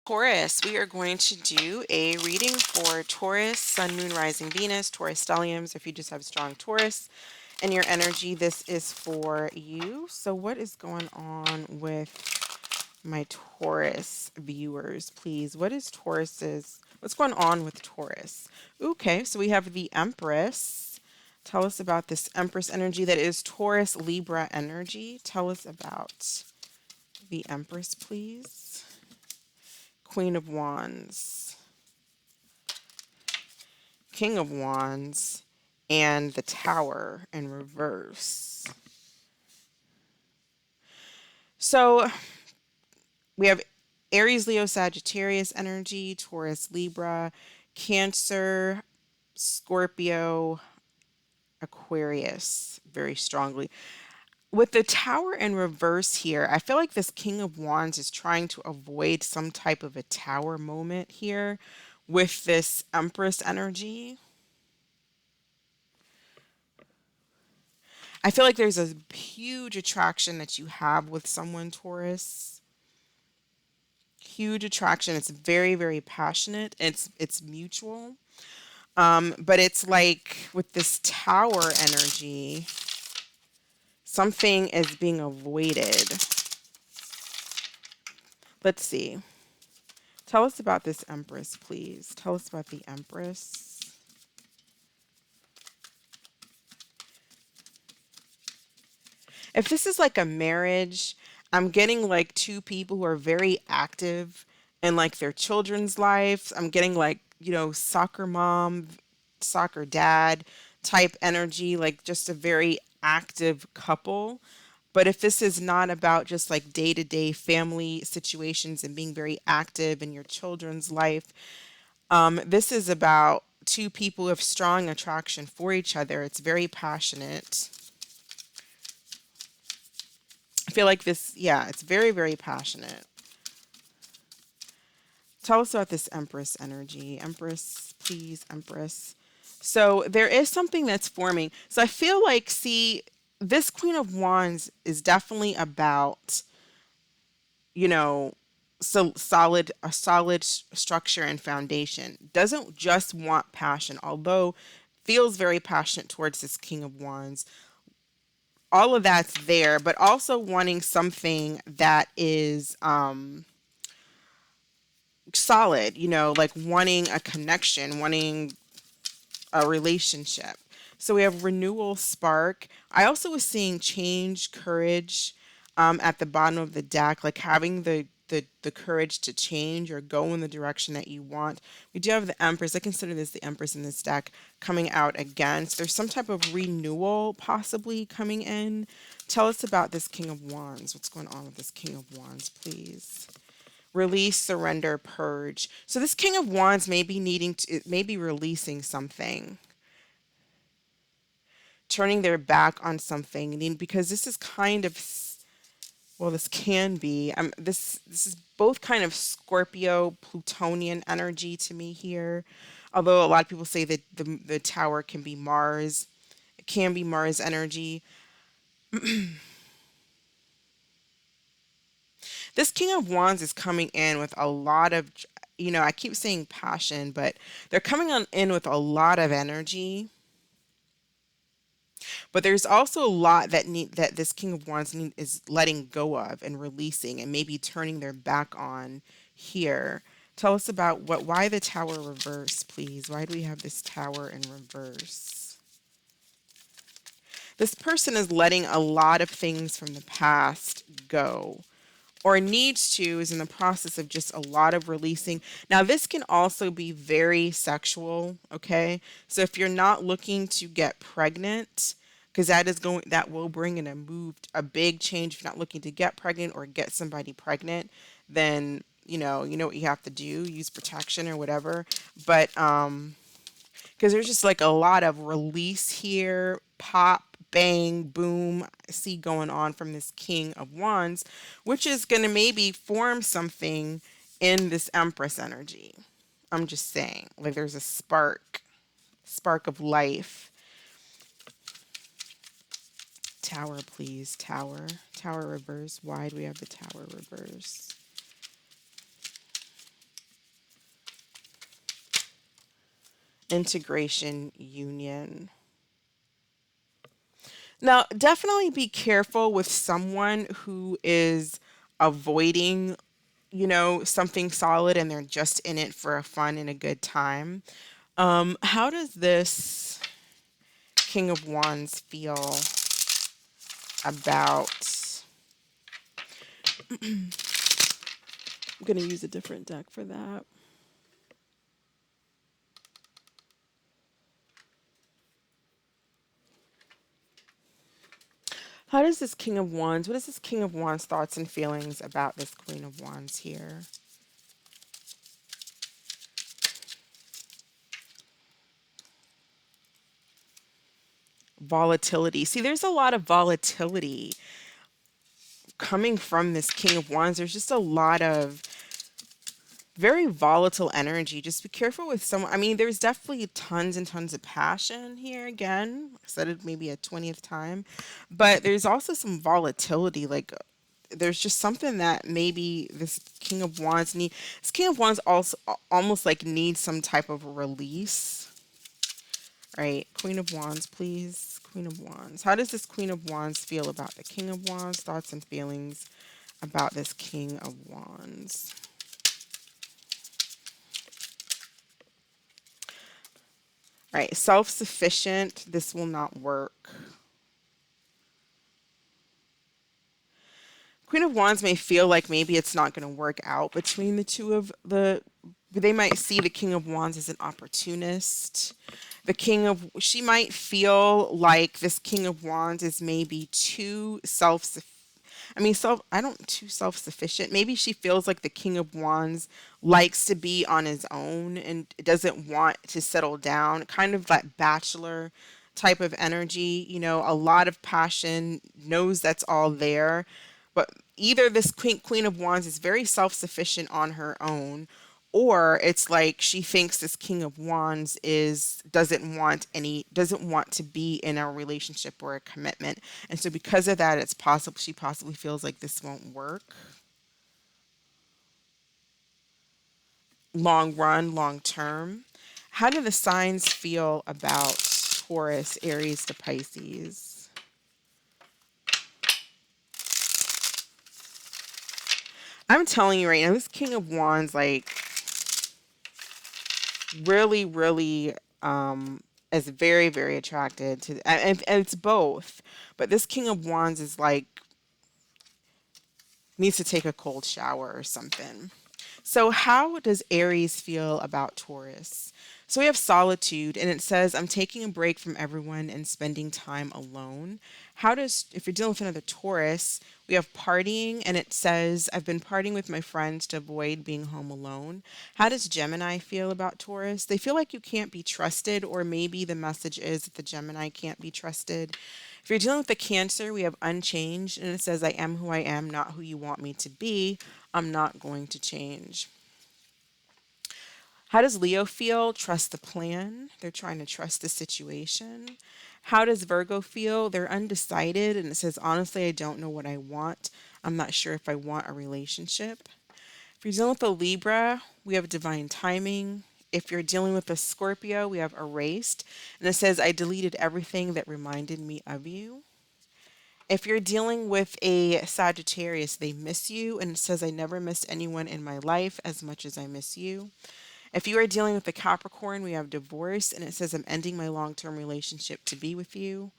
Taurus, we are going to do a reading for Taurus, Sun, Moon, Rising, Venus, Taurus stelliums. If you just have strong Taurus in your energy, this is for you. So, what is going on with my Taurus viewers, please? What's going on with Taurus? Okay, so we have the Empress. Tell us about this Empress energy that is Taurus Libra energy. Tell us about the Empress, please. Queen of Wands, King of Wands, and the Tower in reverse. So we have Aries, Leo, Sagittarius energy, Taurus, Libra, Cancer, Scorpio, Aquarius, very strongly. With the Tower in reverse here, I feel like this King of Wands is trying to avoid some type of a Tower moment here with this Empress energy. I feel like there's a huge attraction that you have with someone, Taurus. Huge attraction. It's very, very passionate. It's mutual. But it's like with this Tower energy, something is being avoided. Let's see. Tell us about this Empress, please. Tell us about the Empress. If this is like a marriage, I'm getting like two people who are very active in like their children's lives. I'm getting like, soccer mom, soccer dad type energy, like just a very active couple. But if this is not about just like day to day family situations and being very active in your children's life, this is about two people of strong attraction for each other. It's very passionate. I feel like this, yeah, it's very, very passionate. Tell us about this Empress energy. Empress, please, Empress. So there is something that's forming. So I feel like, see, this Queen of Wands is definitely about, you know, a solid structure and foundation. Doesn't just want passion, although feels very passionate towards this King of Wands. All of that's there, but also wanting something that is solid, like wanting a connection, wanting a relationship. So we have renewal, spark. I also was seeing change, courage at the bottom of the deck, like having the courage to change or go in the direction that you want. We do have the Empress. I consider this the Empress in this deck coming out again. So there's some type of renewal possibly coming in. Tell us about this King of Wands. What's going on with this King of Wands, please? Release, surrender, purge. So this King of Wands may be releasing something, turning their back on something, because this is kind of, well, this can be. This is both kind of Scorpio Plutonian energy to me here. Although a lot of people say that the Tower can be Mars, it can be Mars energy. This King of Wands is coming in with a lot of, I keep saying passion, but they're coming on in with a lot of energy. But there's also a lot that this King of Wands is letting go of and releasing and maybe turning their back on here. Tell us about why the Tower reverse, please. Why do we have this Tower in reverse? This person is letting a lot of things from the past go, or needs to, is in the process of just a lot of releasing. Now, this can also be very sexual, okay? So if you're not looking to get pregnant, because that will bring in a big change. If you're not looking to get pregnant or get somebody pregnant, then you know what you have to do, use protection or whatever. But because there's just like a lot of release here, pop, bang, boom, I see going on from this King of Wands, which is going to maybe form something in this Empress energy. I'm just saying, like there's a spark of life. Tower, please, Tower reverse. Why do we have the Tower reverse? integration, union. Now, definitely be careful with someone who is avoiding, something solid and they're just in it for a fun and a good time. How does this King of Wands feel about? I'm going to use a different deck for that. How does this King of Wands, what is this King of Wands thoughts and feelings about this Queen of Wands here? Volatility. See, there's a lot of volatility coming from this King of Wands. There's just a lot of very volatile energy. Just be careful with someone. I mean, there's definitely tons and tons of passion here again. I said it maybe a 20th time, but there's also some volatility. Like, there's just something that maybe this King of Wands need. This King of Wands also almost like needs some type of release, right? Queen of Wands, please. Queen of Wands. How does this Queen of Wands feel about the King of Wands? Thoughts and feelings about this King of Wands. All right, self-sufficient. This will not work. Queen of Wands may feel like maybe it's not going to work out between the two of the. They might see the King of Wands as an opportunist. She might feel like this King of Wands is maybe too too self-sufficient. Maybe she feels like the King of Wands likes to be on his own and doesn't want to settle down. Kind of that bachelor type of energy, a lot of passion, knows that's all there. But either this Queen of Wands is very self-sufficient on her own, or it's like she thinks this King of Wands doesn't want to be in a relationship or a commitment. And so because of that, it's possible she possibly feels like this won't work. Long run, long term. How do the signs feel about Taurus, Aries to Pisces? I'm telling you right now, this King of Wands, like, really, really is very, very attracted to, and it's both. But this King of Wands is like needs to take a cold shower or something. So, how does Aries feel about Taurus? So, we have solitude, and it says, I'm taking a break from everyone and spending time alone. If you're dealing with another Taurus, we have partying, and it says, I've been partying with my friends to avoid being home alone. How does Gemini feel about Taurus? They feel like you can't be trusted, or maybe the message is that the Gemini can't be trusted. If you're dealing with the Cancer, we have unchanged, and it says, I am who I am, not who you want me to be. I'm not going to change. How does Leo feel? Trust the plan. They're trying to trust the situation. How does Virgo feel? They're undecided, and it says, honestly, I don't know what I want. I'm not sure if I want a relationship. If you're dealing with a Libra, we have divine timing. If you're dealing with a Scorpio, we have erased, and it says, I deleted everything that reminded me of you. If you're dealing with a Sagittarius, they miss you, and it says, I never missed anyone in my life as much as I miss you. If you are dealing with a Capricorn, we have divorce, and it says, I'm ending my long term relationship to be with you.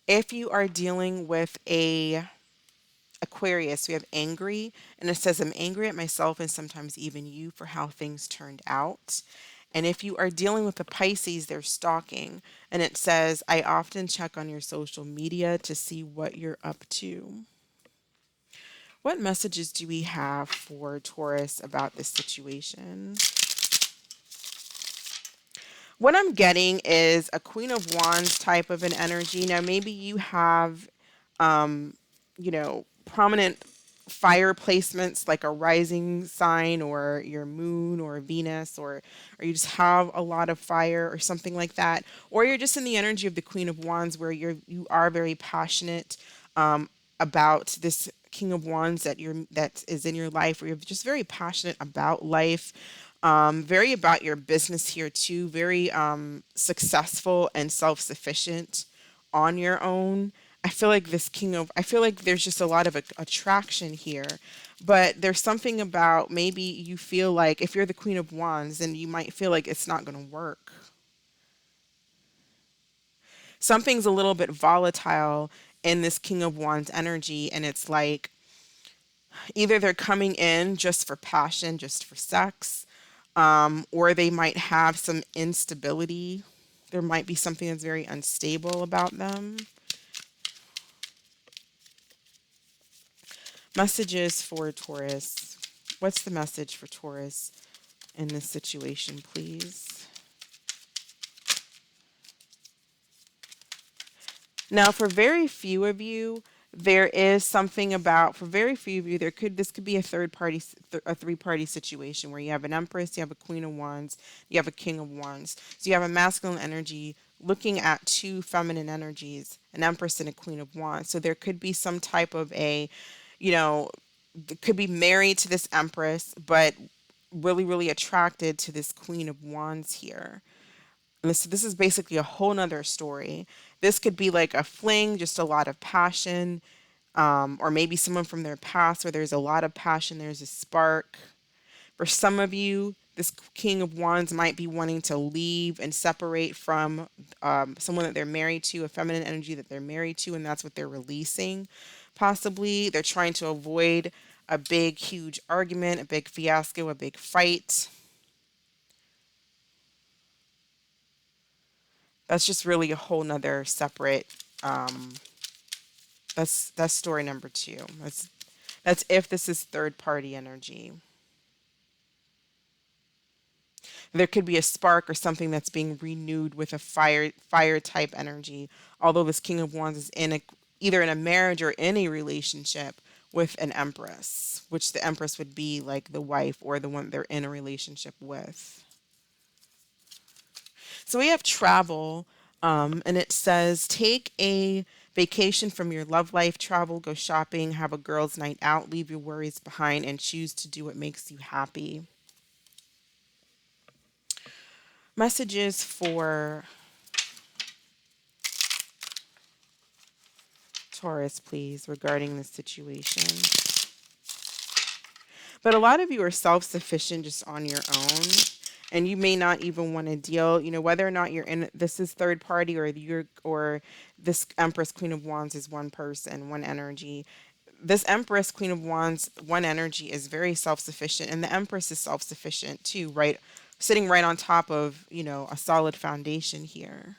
If you are dealing with a Aquarius, we have angry, and it says, I'm angry at myself and sometimes even you for how things turned out. And if you are dealing with a Pisces, they're stalking, and it says, I often check on your social media to see what you're up to. What messages do we have for Taurus about this situation? What I'm getting is a Queen of Wands type of an energy. Now, maybe you have, prominent fire placements like a rising sign or your moon or Venus, or you just have a lot of fire or something like that. Or you're just in the energy of the Queen of Wands where you are very passionate. about this King of Wands that is in your life, where you're just very passionate about life, very about your business here too, very successful and self-sufficient on your own. I feel like there's just a lot of attraction here, but there's something about, maybe you feel like if you're the Queen of Wands, then you might feel like it's not going to work. Something's a little bit volatile in this King of Wands energy, and it's like either they're coming in just for passion, just for sex, or they might have some instability. There might be something that's very unstable about them. Messages for Taurus. What's the message for Taurus in this situation, please? Now, for very few of you, there is something about, for very few of you, this could be a third party, a three-party situation where you have an Empress, you have a Queen of Wands, you have a King of Wands. So you have a masculine energy looking at two feminine energies, an Empress and a Queen of Wands. So there could be some type of you know, could be married to this Empress, but really, really attracted to this Queen of Wands here. And this is basically a whole nother story. This could be like a fling, just a lot of passion, or maybe someone from their past where there's a lot of passion, there's a spark. For some of you, this King of Wands might be wanting to leave and separate from someone that they're married to, a feminine energy that they're married to, and that's what they're releasing. Possibly they're trying to avoid a big, huge argument, a big fiasco, a big fight. That's just really a whole nother separate. Um, that's story number two. That's if this is third party energy. There could be a spark or something that's being renewed with a fire type energy. Although this King of Wands is either in a marriage or in a relationship with an Empress, which the Empress would be like the wife or the one they're in a relationship with. So we have travel, and it says take a vacation from your love life, travel, go shopping, have a girls' night out, leave your worries behind, and choose to do what makes you happy. Messages for Taurus, please, regarding this situation. But a lot of you are self-sufficient just on your own, and you may not even want to deal, whether or not you're in this is third party, or this Empress Queen of Wands is one person, one energy. This Empress Queen of Wands, one energy, is very self-sufficient, and the Empress is self-sufficient too, right? Sitting right on top of, a solid foundation here.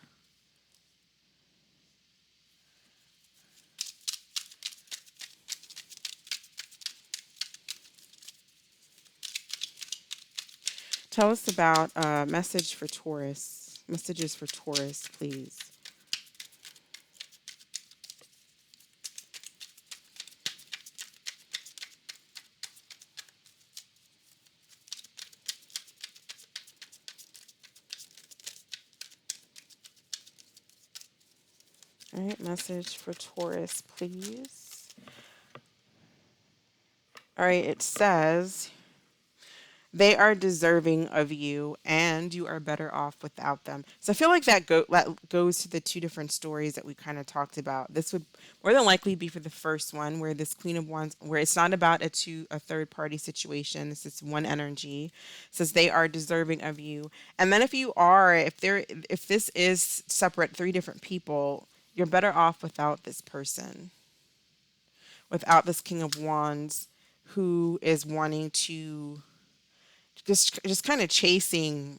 Tell us about message for Taurus. Messages for Taurus, please. All right, message for Taurus, please. All right, it says they are deserving of you, and you are better off without them. So I feel like that goes to the two different stories that we kind of talked about. This would more than likely be for the first one, where this Queen of Wands, where it's not about a third party situation. This is one energy. It says they are deserving of you, and then if this is separate, three different people, you're better off without this person, without this King of Wands, who is wanting to just kind of chasing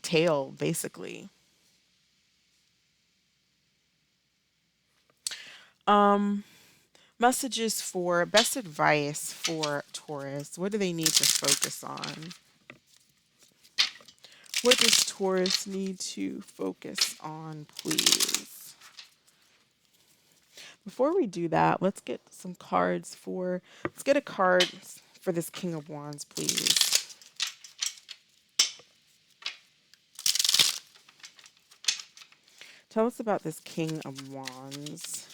tail, basically. Um, Messages for best advice for Taurus. What do they need to focus on? What does Taurus need to focus on, please? Before we do that, let's get let's get a card for this King of Wands, please. Tell us about this King of Wands.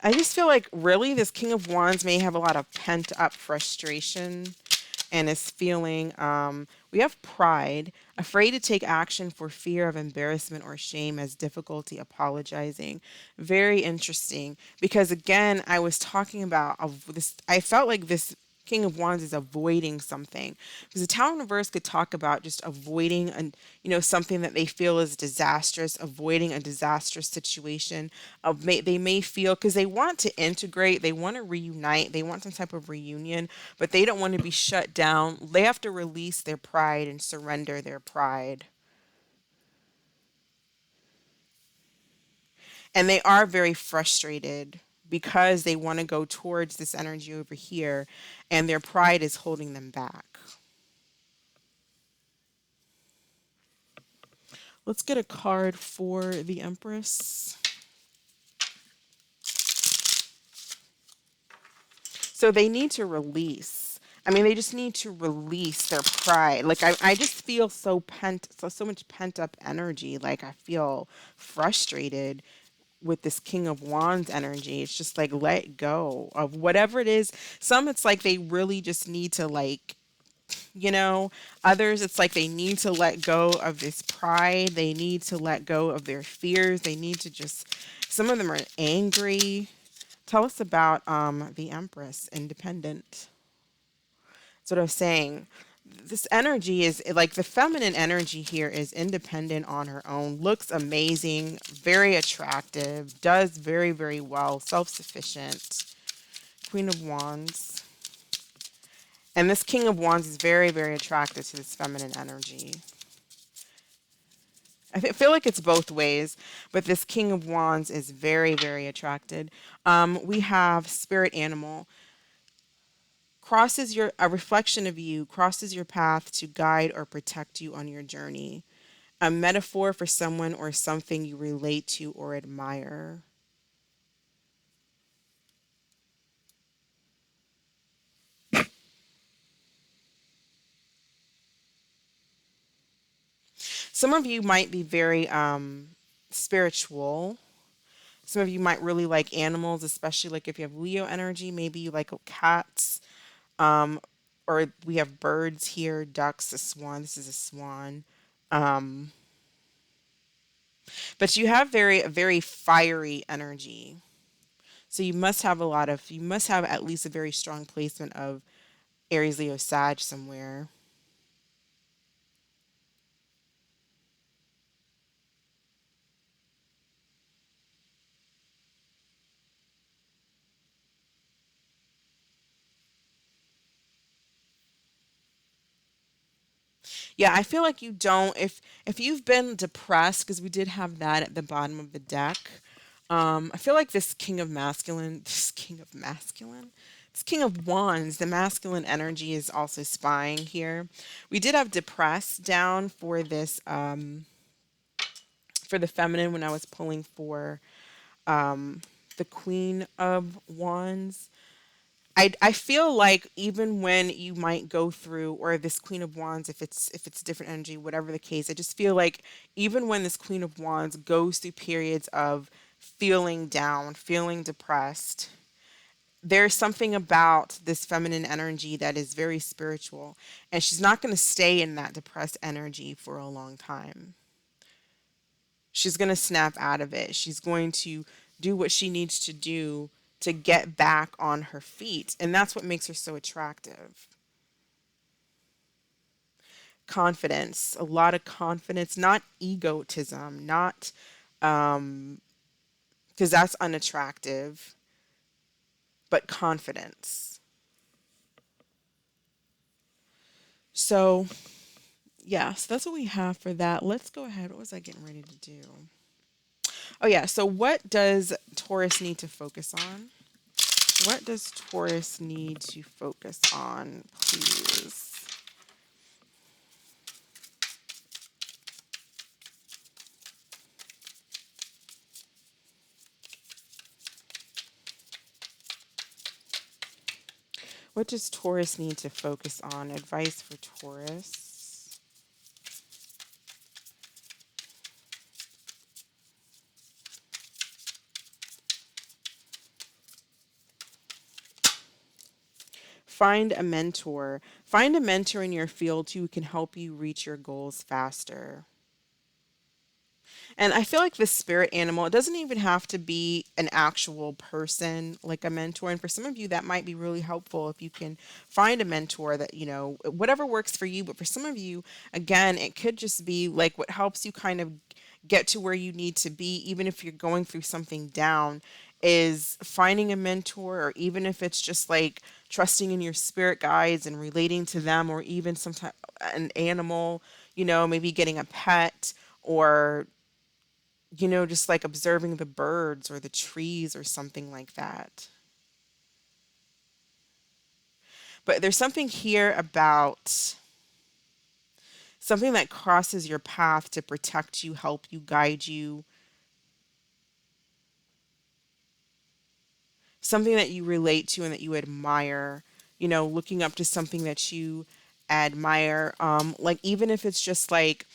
I just feel like really this King of Wands may have a lot of pent up frustration and is feeling, we have pride, afraid to take action for fear of embarrassment or shame, as difficulty apologizing. Very interesting because again, I was talking about this, I felt like this King of Wands is avoiding something because the Tower in Reverse could talk about just avoiding something that they feel is disastrous, avoiding a disastrous situation. They may feel because they want to integrate, they want to reunite, they want some type of reunion, but they don't want to be shut down. They have to release their pride and surrender their pride. And they are very frustrated because they want to go towards this energy over here and their pride is holding them back. Let's get a card for the Empress. So they need to release. I mean, they just need to release their pride. Like I just feel so much pent up energy. Like I feel frustrated with this King of Wands energy. It's just like let go of whatever it is. Some it's like they really just need to others it's like they need to let go of this pride. They need to let go of their fears. They need to just, some of them are angry. Tell us about the Empress, independent. That's what I was saying. This energy is like the feminine energy here is independent on her own, looks amazing, very attractive, does very, very well, self-sufficient. Queen of Wands. And this King of Wands is very, very attracted to this feminine energy. Feel like it's both ways, but this King of Wands is very, very attracted. We have spirit animal. A reflection of you crosses your path to guide or protect you on your journey. A metaphor for someone or something you relate to or admire. Some of you might be very spiritual. Some of you might really like animals, especially like if you have Leo energy, maybe you like cats. Um, or we have birds here, ducks, a swan. This is a swan. Um, but you have very fiery energy. So you must have at least a very strong placement of Aries, Leo, Sag somewhere. Yeah, I feel like you don't, if you've been depressed, because we did have that at the bottom of the deck. I feel like this King of Wands, the masculine energy is also spying here. We did have depressed down for this, for the feminine when I was pulling for the Queen of Wands. I feel like even when you might go through, or this Queen of Wands, if it's different energy, whatever the case, I just feel like even when this Queen of Wands goes through periods of feeling down, feeling depressed, there's something about this feminine energy that is very spiritual, and she's not going to stay in that depressed energy for a long time. She's going to snap out of it. She's going to do what she needs to do to get back on her feet. And that's what makes her so attractive. Confidence, a lot of confidence, not egotism, not because that's unattractive, but confidence. So, yeah, so that's what we have for that. Let's go ahead. What was I getting ready to do? Oh, yeah. So, what does Taurus need to focus on? What does Taurus need to focus on, please? What does Taurus need to focus on? Advice for Taurus. find a mentor. Find a mentor in your field who can help you reach your goals faster. And I feel like the spirit animal, it doesn't even have to be an actual person like a mentor. And for some of you, that might be really helpful if you can find a mentor that, whatever works for you. But for some of you, again, it could just be like what helps you kind of get to where you need to be, even if you're going through something down, is finding a mentor, or even if it's just like trusting in your spirit guides and relating to them, or even sometimes an animal, maybe getting a pet, or just like observing the birds or the trees or something like that. But there's something here about something that crosses your path to protect you, help you, guide you, something that you relate to and that you admire, looking up to something that you admire. Like, even if it's just like,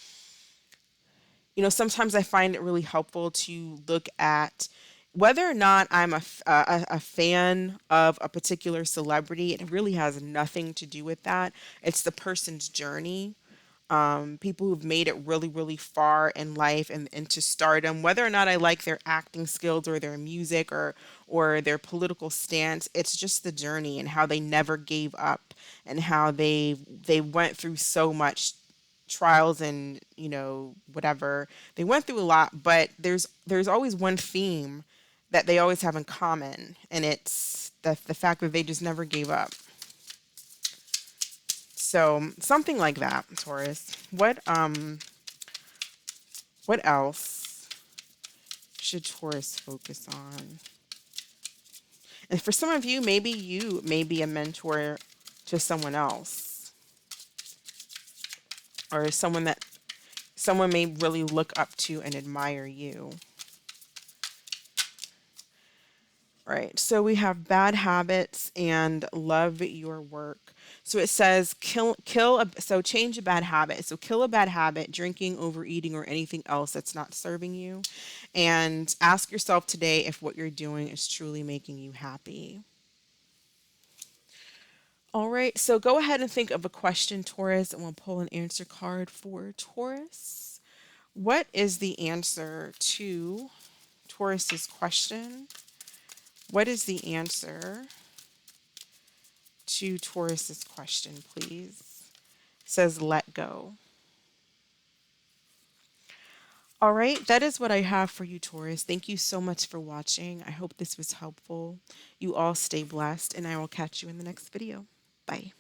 sometimes I find it really helpful to look at whether or not I'm a fan of a particular celebrity. It really has nothing to do with that. It's the person's journey. People who've made it really, really far in life and into stardom, whether or not I like their acting skills or their music or their political stance, it's just the journey and how they never gave up and how they went through so much trials and whatever. They went through a lot, but there's always one theme that they always have in common, and it's the fact that they just never gave up. So something like that, Taurus. What else should Taurus focus on? And for some of you, maybe you may be a mentor to someone else, or someone may really look up to and admire you. Right. So we have bad habits and love your work. So it says so change a bad habit. So kill a bad habit, drinking, overeating, or anything else that's not serving you. And ask yourself today if what you're doing is truly making you happy. All right. So go ahead and think of a question, Taurus, and we'll pull an answer card for Taurus. What is the answer to Taurus's question? What is the answer to Taurus's question, please? It says let go. All right, that is what I have for you, Taurus. Thank you so much for watching. I hope this was helpful. You all stay blessed, and I will catch you in the next video. Bye.